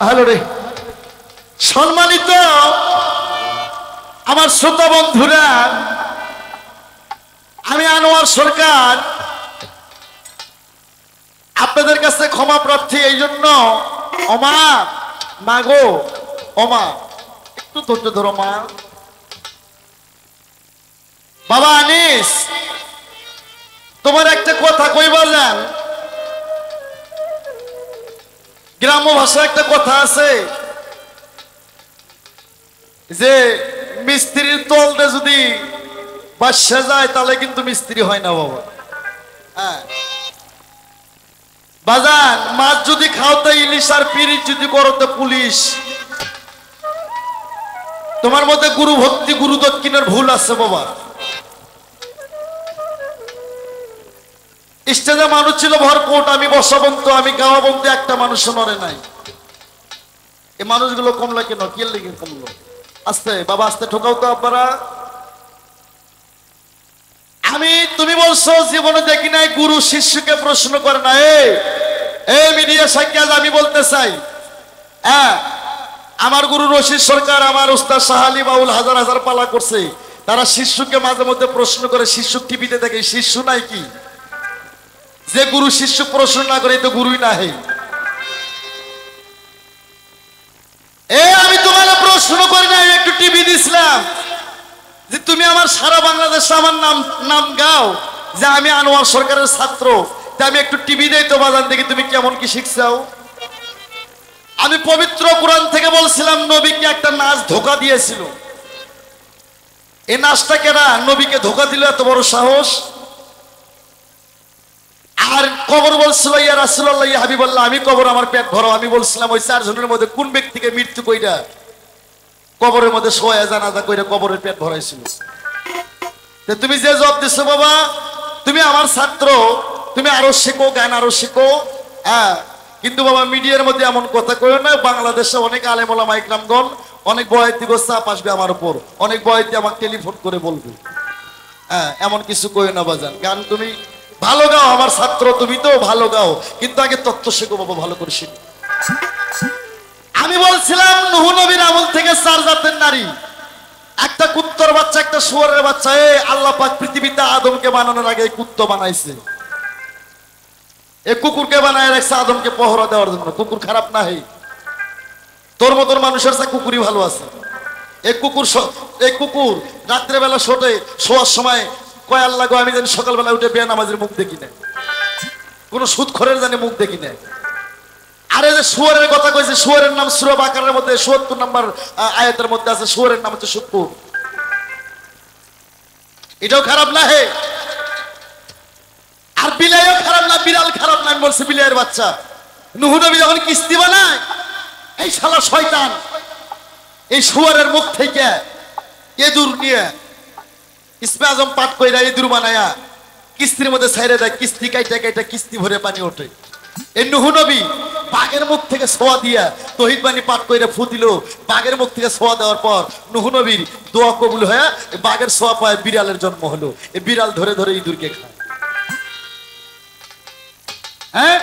Hello রে সম্মানিত আমার শ্রোতা বন্ধুরা, আমি আনোয়ার সরকার আপনাদের কাছে ক্ষমা প্রার্থী। এই জন্য ওমা মাগো ওমা একটু ধৈর্য ধরো মা। বাবা আনিস, তোমার একটা কথা কইবা যান। গ্রাম্য ভাষায় একটা কথা আছে যে মিস্ত্রির তলতে যদি বাসা যায় তাহলে কিন্তু মিস্ত্রি হয় না বাবা। হ্যাঁ বাজান, মাছ যদি খাও তো ইলিশ, আর পিরিচ যদি করো তো পুলিশ। তোমার মধ্যে গুরু ভক্তি গুরু দক্ষিণের ভুল আছে বাবা। স্টেজে মানুষ ছিল ভরপুর, আমি বসা বন্ধু আমি গাওয়া বন্ধু, একটা মানুষ নড়ে নাই। এই মানুষগুলো কমলা কেন? কি লেগে কমলো? আস্তে বাবা আস্তে, ঠোকাও তো আপনারা। তুমি বলছো জীবনে দেখি নাই গুরু শিষ্যকে প্রশ্ন করে না। এই মিডিয়া সাক্ষাৎ আমি বলতে চাই, হ্যাঁ আমার গুরু রশিদ সরকার, আমার উস্তাদ শাহ আলী বাউল হাজার হাজার পালা করছে। তারা শিষ্যকে মাঝে মধ্যে প্রশ্ন করে, শিষ্য টিভিতে দেখে শিষ্য নাই কি? যে গুরু শিষ্য প্রশ্ন না করে তো গুরুই না। আমি তোমার প্রশ্ন করি না, একটু টিভি দিছিলাম যে তুমি আমার সারা বাংলাদেশে আমার নাম গাও যে আমি আনোয়ার সরকারের ছাত্র। আমি একটু টিভি দেই তো বাজান, দেখি তুমি কেমন কি শিখছাও। আমি পবিত্র কোরআন থেকে বলছিলাম নবীকে একটা নাচ ধোকা দিয়েছিল। এই নাচটা কেনা নবীকে ধোকা দিল, এত বড় সাহস। আর কবর বলছিল ইয়া রাসূলুল্লাহ ইয়া হাবিবাল্লাহ, আমি কবর আমার পেট ভরো। আমি বলছিলাম ওই চারজনের মধ্যে কোন ব্যক্তিকে মৃত্যু কইরা কবরের মধ্যে শোয়া জানাজা কইরা কবরের পেট ভরাইছিল। তুমি যে জবাব দিছো বাবা, তুমি আমার ছাত্র, তুমি আরো শেখো, জ্ঞান আরো শেখো। হ্যাঁ কিন্তু বাবা মিডিয়ার মধ্যে এমন কথা কইও না। বাংলাদেশে অনেক আলেম ওলামা ইকরামগণ অনেক বয়াতি চাপ আসবে আমার উপর, অনেক বয়াতি আমাকে টেলিফোন করে বলবে। হ্যাঁ এমন কিছু কইও না বাজান। গান তুমি ভালো গাও, আমার ছাত্র তুমি তো ভালো গাও, কিন্তু আগে তত্ত্ব শেখো বাবা, ভালো করে শেখো। আমি বলছিলাম নূহ নবীর আমল থেকে 4 জাতের নারী, একটা কুত্তর বাচ্চা, একটা শুয়োরের বাচ্চা। আল্লাহ পাক পৃথিবীতে আদমকে বানানোর আগে কুত্ত বানাইছে, কুকুরকে বানায় রাখছে আদমকে পহরা দেওয়ার জন্য। কুকুর খারাপ না, তোর মতন মানুষের চেয়ে কুকুরই ভালো আছে। এই কুকুর রাত্রেবেলা শোয়ার সময় কয় আল্লাহ গো, আমি জানি সকালবেলা উঠে বেনামাজির মুখ দেখি না, কোন সুদখোরের জানি মুখ দেখি না। আরে যে শুয়োরের কথা কইছে, শুয়োরের নাম সূরা বাকারার মধ্যে ৭০ নম্বর আয়াতের মধ্যে আছে, শুয়োরের নাম হচ্ছে শুকুর। এটাও খারাপ না। আর বিলাইও খারাপ না, বিড়াল খারাপ না। আমি বলছি বিলাইয়ের বাচ্চা। নূহ নবী যখন কিস্তি বানায়, এই শালা শয়তান এই শুয়োরের মুখ থেকে ইঁদুর নিয়ে ইসমে আজম পাঠ কইরা ইঁদুর বানায়া কিস্তির মধ্যে ছাইরে দেয়। কিস্তি কাইটা কাইটা কিস্তি ভরে পানি ওঠে। এই নূহ নবী বাঘের মুখ থেকে ছোঁয়া দিয়া তহিদ বাণী পাঠ কইরা ফু দিল। বাঘের মুখ থেকে ছোঁয়া দেওয়ার পর নূহ নবীর দোয়া কবুল হয়ে বাঘের ছোঁয়া পায়, বিড়ালের জন্ম হলো। এই বিড়াল ধরে ধরে ইঁদুরকে খায়। হ্যাঁ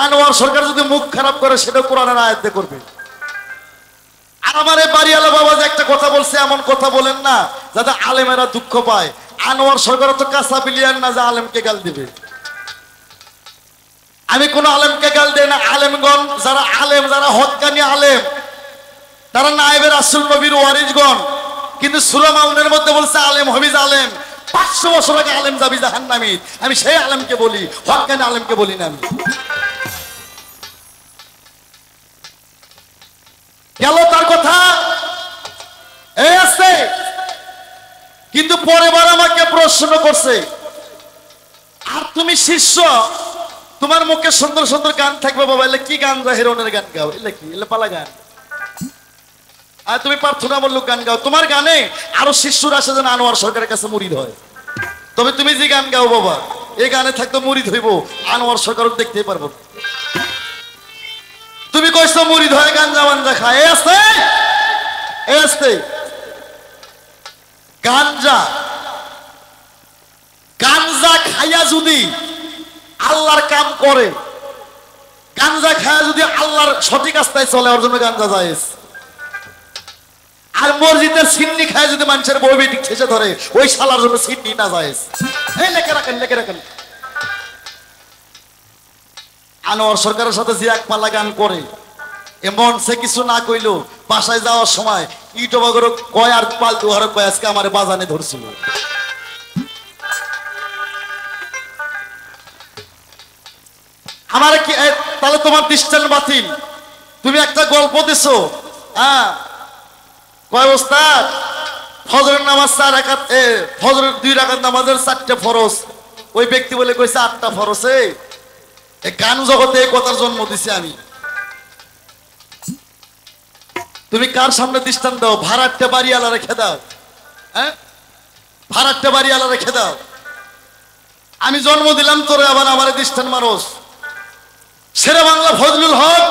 আনোয়ার সরকার যদি মুখ খারাপ করে সেটা কোরআনের আয়াতে করবে। আর আমার এই বাড়িওয়ালা বাবা যে একটা কথা বলছে, এমন কথা বলেন না যাতে আলেমেরা দুঃখ পায়। আনোয়ার সরকার তো কাঁচা বিলিয়ান না যে আলেমকে গাল দিবে। আমি কোন আলেমকে গাল দেই না। আলেমগণ যারা আলেম, যারা হক্কানি আলেম, তারা নায়েবে রাসূল নবীর ওয়ারিসগণ। কিন্তু সূরা মাউনের মধ্যে বলছে আলেম হবি আলেম, 500 বছর আগে আলেম যাবি জাহান্নামী। আমি সেই আলেমকে বলি, হক্কানি আলেমকে বলি না। আমি গেল তার কথা আছে। কিন্তু পরের বার আমাকে প্রশ্ন করছে, আর তুমি শিষ্য, তোমার মুখে সুন্দর সুন্দর গান থাকবে বাবা, এলে কি গান গাও? হেরোনের গান গাও। এলে কি? এলে পালা গান। আর তুমি প্রার্থনামূলক গান গাও। তোমার গানে আরো শিষ্যরা আসে যেন আনোয়ার সরকারের কাছে মুরিদ হয়। তবে তুমি যে গান গাও বাবা, এই গানে থাকতো মুরিদ হইব, আনোয়ার সরকারও দেখতে পারবো। তুমি কইছো মুরিদ হয় গাঞ্জা মাঞ্জা খায়। গাঞ্জা খাইয়া যদি আল্লাহর কাম করে, গাঞ্জা খায় যদি আল্লাহর সঠিক রাস্তায় চলে ওর জন্য গাঞ্জা জায়েজ। আর মসজিদের সিন্নি খায় যদি মানুষের বউ বেটি ঠেসে ধরে ওই শালার জন্য সিন্নি না জায়েজ। এই লেখে রাখেন, লেখে রাখেন। আনোয়ার সরকারের সাথে যে এক পাল্লা গান করে এমন সে কিছু না কইলো, বাসায় যাওয়ার সময় ইটবাগর কয় আর পাল দুহার কয় আজকে আমার বাজানে ধরছিল। আমার কি তাহলে তোমার দৃষ্টান্ত বাতিল। তুমি একটা গল্প দিছো, হ্যাঁ কয় ওস্তাদ ফজরের নামাজ 4 রাকাত, ফজরের 2 রাকাত নামাজের 4টে ফরজ। ওই ব্যক্তি বলে কইছে 8টা ফরজ। এই গান জগতে এই কথার জন্ম দিছি আমি। তুমি কার সামনে দৃষ্টান্ত দাও? ভাড়াটে বাড়িওয়ালা রেখে দাও, হ্যাঁ ভাড়াটে বাড়িওয়ালা রেখে দাও। আমি জন্ম দিলাম তোরে আবার আমার দৃষ্টান্ত মারস। শেরে বাংলা ফজলুল হক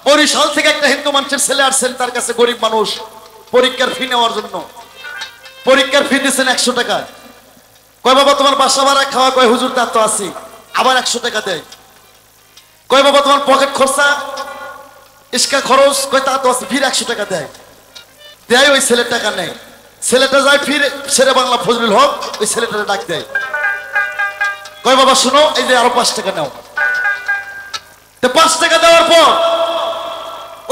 বরিশাল থেকে একটা হিন্দু মানুষের ছেলে আসছেন, তার কাছে গরিব মানুষ পরীক্ষার ফি নেওয়ার জন্য। পরীক্ষার ফি দিচ্ছেন 100 টাকা। কয় বাবা তোমার বাসা ভাড়া খাওয়া? কয় হুজুর তা তো আছি। আবার 100 টাকা দেয়। কয় বাবা তোমার পকেট খরচা ইস্কা খরচ? কয় তা তো আছে। ফির 100 টাকা দেয়। দেয় ওই ছেলের টাকা নেয়। ছেলেটা যায় ফির শেরে বাংলা ফজলুল হক ওই ছেলেটারে ডাক দেয়। কয় বাবা শুনো, এই যে আরো 5 টাকা নাও। 5 টাকা দেওয়ার পর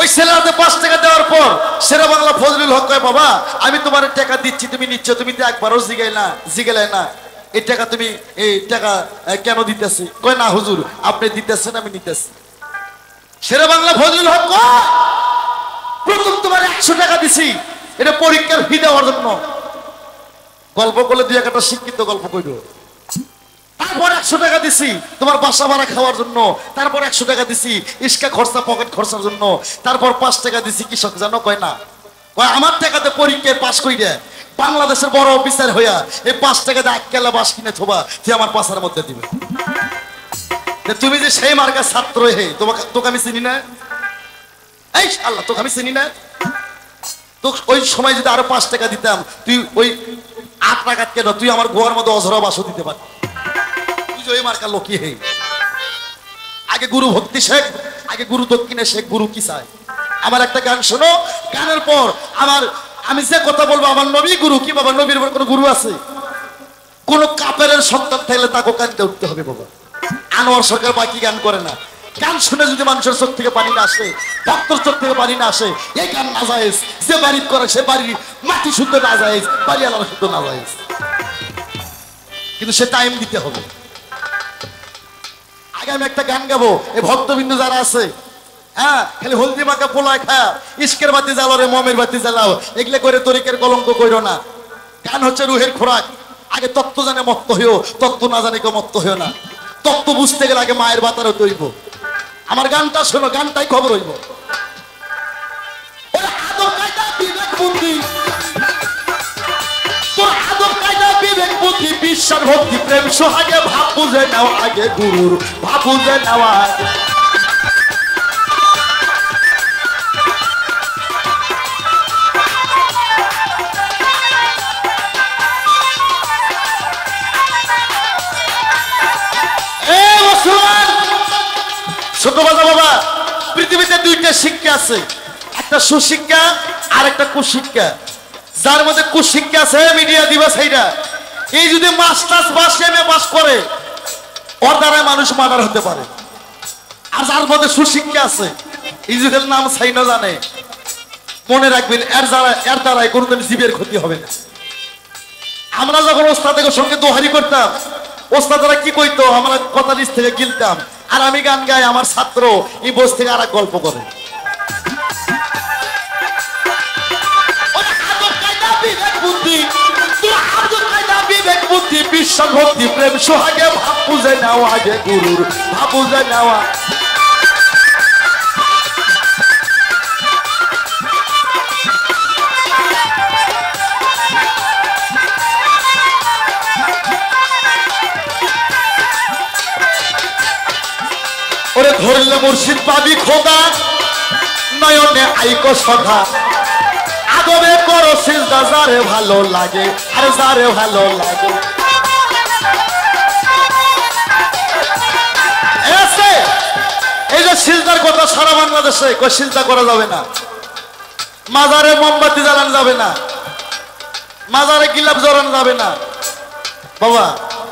ওই ছেলেটাতে 5 টাকা দেওয়ার পর শেরে বাংলা ফজলুল হক কয় বাবা আমি তোমার টাকা দিচ্ছি, তুমি নিচ্ছ, তুমি তো একবারও জিগাইলে না এই টাকা তুমি এই টাকা কেন দিতেছি? কয় না হুজুর আপনি দিতেছেন আমি নিতেছি। শেরে বাংলা ফজলুল হক প্রথম তোমার 100 টাকা দিছি এটা পরীক্ষার ফি দেওয়ার জন্য। গল্প করলে 2 একটা শিক্ষিত গল্প কইল। তারপর 100 টাকা দিছি তোমার বাসা ভাড়া খাওয়ার জন্য। তারপর 100 টাকা দিছি ইস্কা খরচা পকেট খরচার জন্য। তারপর 5 টাকা দিছি কৃষক জানো? কয় না। কয় আমার টাকাতে পরীক্ষায় পাশ কইরা বাংলাদেশের বড় অফিসার হইয়া এই 5 টাকা দিয়ে 1 কেলা বাস কিনে থোবা তুই আমার পাশার মধ্যে দিবে। তুমি যে সেই মার্কার ছাত্র হে, তোকে আমি চিনি না। এই আল্লাহ তোকে আমি চিনি না। তো ওই সময় যদি আরো 5 টাকা দিতাম তুই ওই 8 টাকা কেন তুই আমার গোয়ার মধ্যে অজরা বাসও দিতে পারতি। তুই যে ওই মার্কার লোক হে। আগে গুরু ভক্তি শেখ, আগে গুরু দক্ষিণে শেখ, গুরু কি চায়। আমার একটা গান শোনো, গানের পর আমি যে কথা বলবো আমার নবী গুরু কি বাবা? নবীর কোন গুরু আছে? কোন কাপের সন্তান থাকলে তাকে কাঁদতে উঠতে হবে বাবা। আনোয়ার সরকার বাকি গান করে না। গান শুনে যদি মানুষের চোখ থেকে পানি না আসে, ভক্তর চোখ থেকে পানি না আসে, এই গান না যায়জ। যে বাড়ি করে সে বাড়ির মাটি শুদ্ধ না যায়জ, বাড়ি আলাদা শুদ্ধ না যায়জ। কিন্তু সে টাইম দিতে হবে। আগে আমি একটা গান গাবো, এই ভক্তবিন্দু যারা আছে, হ্যাঁ খালি হলদি মাখা পোলায় খা ইস্কের বাতি জ্বালো রে মমের বাতি জ্বালাও, এগুলো করে তরিকের কলঙ্ক কইরো না। গান হচ্ছে রুহের খোরাক। আগে তত্ত্ব জানে মত্ত হইও, তত্ত্ব না জানে কেউ মত্ত হইও না। তত্ত্ব বুঝতে গেলে আগে মায়ের বাতারও তৈব। আমার গানটা শোনো, গানটাই খবর হইব। বিশ্বাস ভক্তি প্রেম সোহাগে ভাব বুঝে নাও আগে গুরুর ভাব বুঝে নেওয়া। ছোট বাবা, পৃথিবীতে 2টা শিক্ষা আছে, একটা সুশিক্ষা আর একটা কুশিক্ষা। যার মধ্যে কুশিক্ষা আছে মিডিয়া দিবা সেইটা। এই যদি মাস্টার্স পাস এমএ পাস করে ওর দ্বারা মানুষ মার্ডার হতে পারে। আর যার মধ্যে সুশিক্ষা আছে ইজুকের নাম সাইনো জানে, মনে রাখবেন এর দ্বারাই কোনোদিন জীবের ক্ষতি হবে না। আমরা যখন ওস্তাদের সঙ্গে দোহারি করতাম, ওস্তাদরা কি কইতো আমরা কথা নিচ থেকে গিলতাম। আর আমি গান গাই, আমার ছাত্র এই বস থেকে আর এক গল্প করে। বিশ্বাস ভক্তি প্রেম সোহাগে ভাব বুঝে নেওয়া আগে গুরুর ভাব বুঝে নেওয়া। ওরে ধরলে মুর্শিদ পাবি খোদা, নয়নে আইকো সদা। আগবে করো সিজদা যারে ভালো লাগে, আর যারে ভালো লাগে। সিজদার কথা সারা বাংলাদেশে কই সিজদা করা যাবে না, মাজারে মোমবাতি জ্বালানো যাবে না, মাজারে গিলাপ জ্বালানো যাবে না। বাবা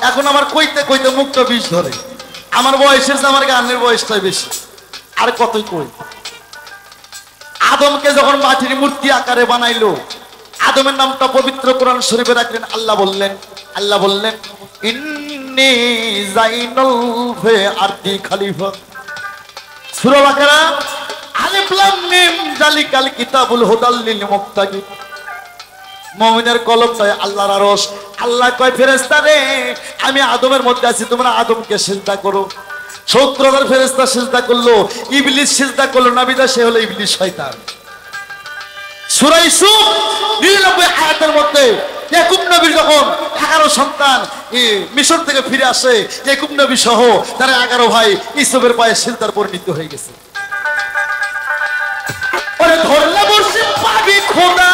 এখন আমার কইতে কইতে মুখটা বিষ ধরে, আমার বয়সের চেয়ে আমার গানের বয়সটাই বেশি, আর কতই কই। আদমকে যখন মাটির মূর্তি আকারে বানাইলো, আদমের নামটা পবিত্র কোরআন শরীফে রাখলেন। আল্লাহ বললেন ইন্নী জাইনুল ফি আরদি খলিফা। সূরা বাকারা আলিফ লাম মিম যালিকাল কিতাবুল হুদাল লিল মুত্তাকিন। মুমিনের কলবটায় আল্লাহর আরশ। আল্লাহ কয় ফেরেশতা রে, আমি আদমের মধ্যে আছি, তোমরা আদমকে সিজদা করো। ৭০,০০০ ফেরেশতা সিজদা করলো, ইবলিস সিজদা করলো না, বিদা সে হলো ইবলিস শয়তান। সূরা ইউসুফ ৯৯ আয়াতের মধ্যে ইয়াকুব নবীর যখন 11 সন্তান মিশর থেকে ফিরে আসে, ইয়াকুব নবী সহ তার 11 ভাই ইউসুফের পায়ে সিজদার পরিণত হয়ে গেছে। ওরে ধরলে বসে পাবি খোদা,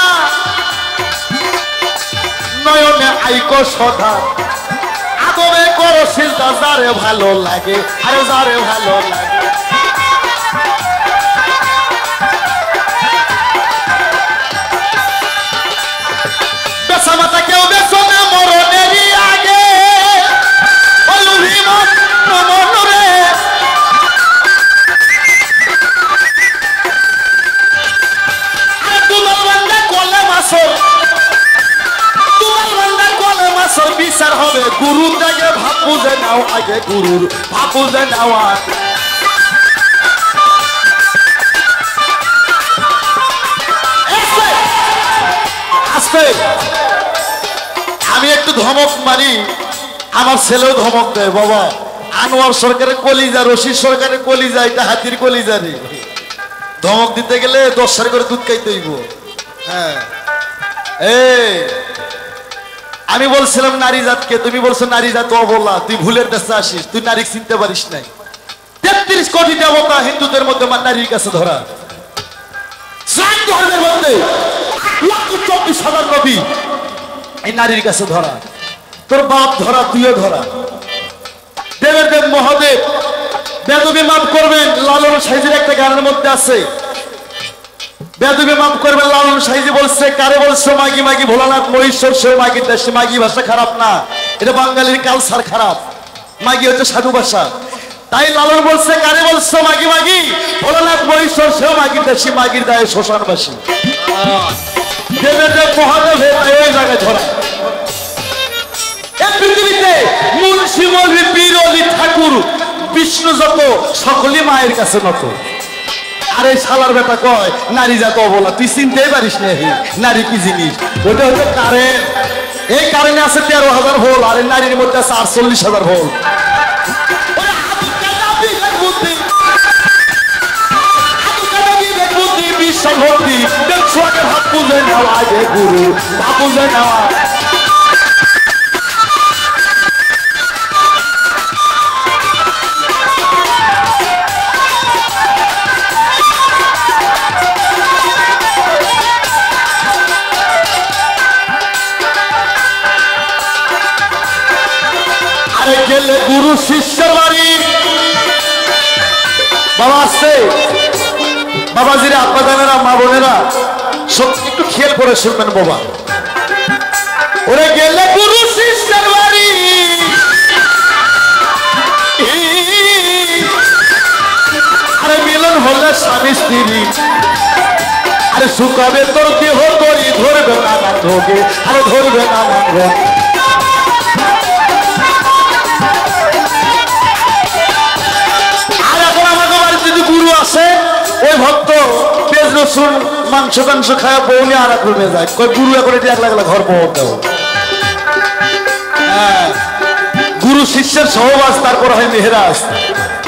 নয়নে আইকো সদা, আদমে করো সিজদা যারে ভালো লাগে, আরে যারে ভালো লাগে। বেসামাতা কেউ বেসো না মরণেরই আগে, অলুহি মনরে তোমার বান্দা কলে মাসর, তোমার বান্দা কলে মাসর বিচার হবে গুরুর আগে। ভাব বুঝে নাও আগে গুরুর ভাব বুঝে নেওয়া। আজকে আমি একটু ধমক মারি, আমার ছেলেও ধমক দেয়। বাবা আনোয়ার সরকারের কলিজা, রশিদ সরকারের কলিজা, এটা হাতির কলিজা রে। ধমক দিতে গেলে 10 সারি করে দুধ খাইতে হইব। হ্যাঁ আমি বলছিলাম নারী জাতকে, তুমি বলছো নারী জাত অবলা, তুই ভুলের দেশে আসিস, তুই নারী চিনতে পারিস নাই। 33 কোটি দেবতা হিন্দুদের মধ্যে নারীর কাছে ধরা, ধর্মের মধ্যে 1,24,000 নবী এই নারীর কাছে ধরা। তোর বাপ ধরা, তুইও ধরা। দেবের দেব মহাদেব বেদবি মাফ করবেন, লালন সাইজের একটা গানের মধ্যে আছে, বেদবি মাফ করবেন। লালন সাইজি বলছে, কারে বলছো মাগি মাগি, ভোলানাথ মহেশ্বর সে মাগি দেশে। মাগি ভাষা খারাপ না, এটা বাঙালির কালচার খারাপ। মাগি হচ্ছে সাধু ভাষা। তাই লালন বলছে, কারে বলছো মাগি মাগি, ভোলানাথ মহেশ্বর সে মাগি দেশে। মাগির দায়ে শ্মশানবাসী। দেবের দেব মহাদেব এই জায়গায় ধরা। এই পৃথিবীতে মুন্সি মৌলভী পীর অলি ঠাকুর বিষ্ণু যত, সকলই মায়ের কাছে নত। আরে শালার বেটা কয় নারী জাত অবলা, তুই চিনতেই পারিস না নারী কি জিনিস। ওটা হচ্ছে কারেন্ট। এই কারেন্টে আছে 13,000 ভোল্ট, আর নারীর মধ্যে আছে 48,000 ভোল্ট। বিশ্বভক্তি দেখছোকে ভাব বুঝে নেওয়া আগে গুরু ভাব বুঝে নেওয়া। আরে গেলে গুরু শিষ্যের বাড়ি। বাবা আসছে, বাবাজিরা, আব্বা জানেরা, মা বোনেরা সত্যি একটু খেয়াল করে শুনবেন। বাবা ওরে গেলে গুরু শিষ্যের বাড়ি, আরে মিলন হলে স্বামী স্ত্রী, আরে শুকাবে তোর দেহ তরি, ধরবে নানা রোগে, আরে ধরবে নানা রোগ। আর এখন আমাকে বাড়িতে যদি গুরু আসে, ওই ভক্ত পেঁয়াজ রসুন মাংস টাংস খায় বউনি আর এক রুমে যায়, কই গুরু এখন এটি একলা একলা ঘর পাওয়া দেও। হ্যাঁ, গুরু শিষ্যের সহবাস, তারপর হয় মেহরাজ।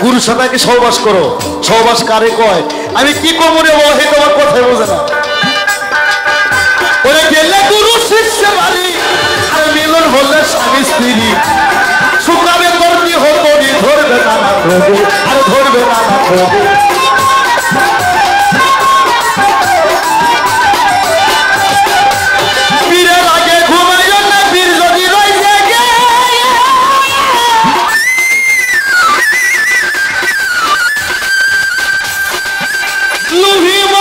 গুরুর সাথে কি সহবাস করো, সহবাস কারে কয়? আমি কি কমু রে বাবা, হে তোমার কথাই বোঝে না। ওরে গেলে গুরু শিষ্যের বাড়ি, আর মিলন হলে স্বামী স্ত্রী, শুকাবে তোর কি হতো, ধরবে নানা রোগে, আর ধরবে নানা রোগে। পীরের আগে ঘুমাইও না, পীর যদি রই জেগে, লুহিম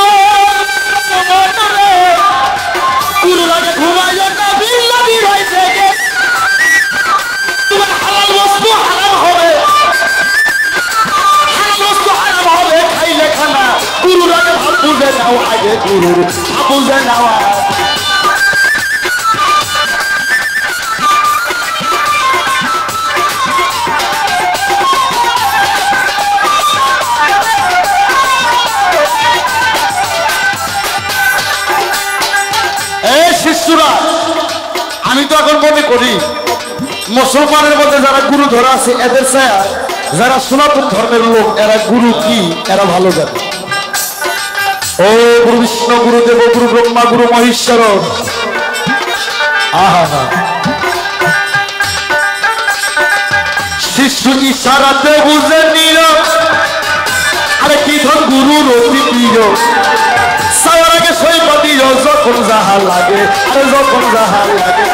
গুরু লাগে ঘুমাই না বিল্লাদি ভাই থেকে তোমার হালাল বস্তু হারাম হবে, হালাল বস্তু হারাম হবে খাইলে খানা। গুরুর আগে ভাব বুঝে নাও, আগে গুরুর ভাব বুঝে নেওয়া। শিষ্যরা আমি তো এখন মনে করি মুসলমানের মধ্যে যারা গুরু ধরা আছে এদের ছায়া যারা সনাতন ধর্মের লোক এরা গুরু কি এরা ভালো জানে। ও গুরু বিষ্ণু গুরুদেব গুরু ব্রহ্মা গুরু মহেশ্বর আহা শিষ্য ইশারাতে বুঝে নিল আরে কি ধর গুরুর অতি প্রিয় সাওয়ার আগে সৈকত যখন যাহা লাগে, আরে যখন যাহা লাগে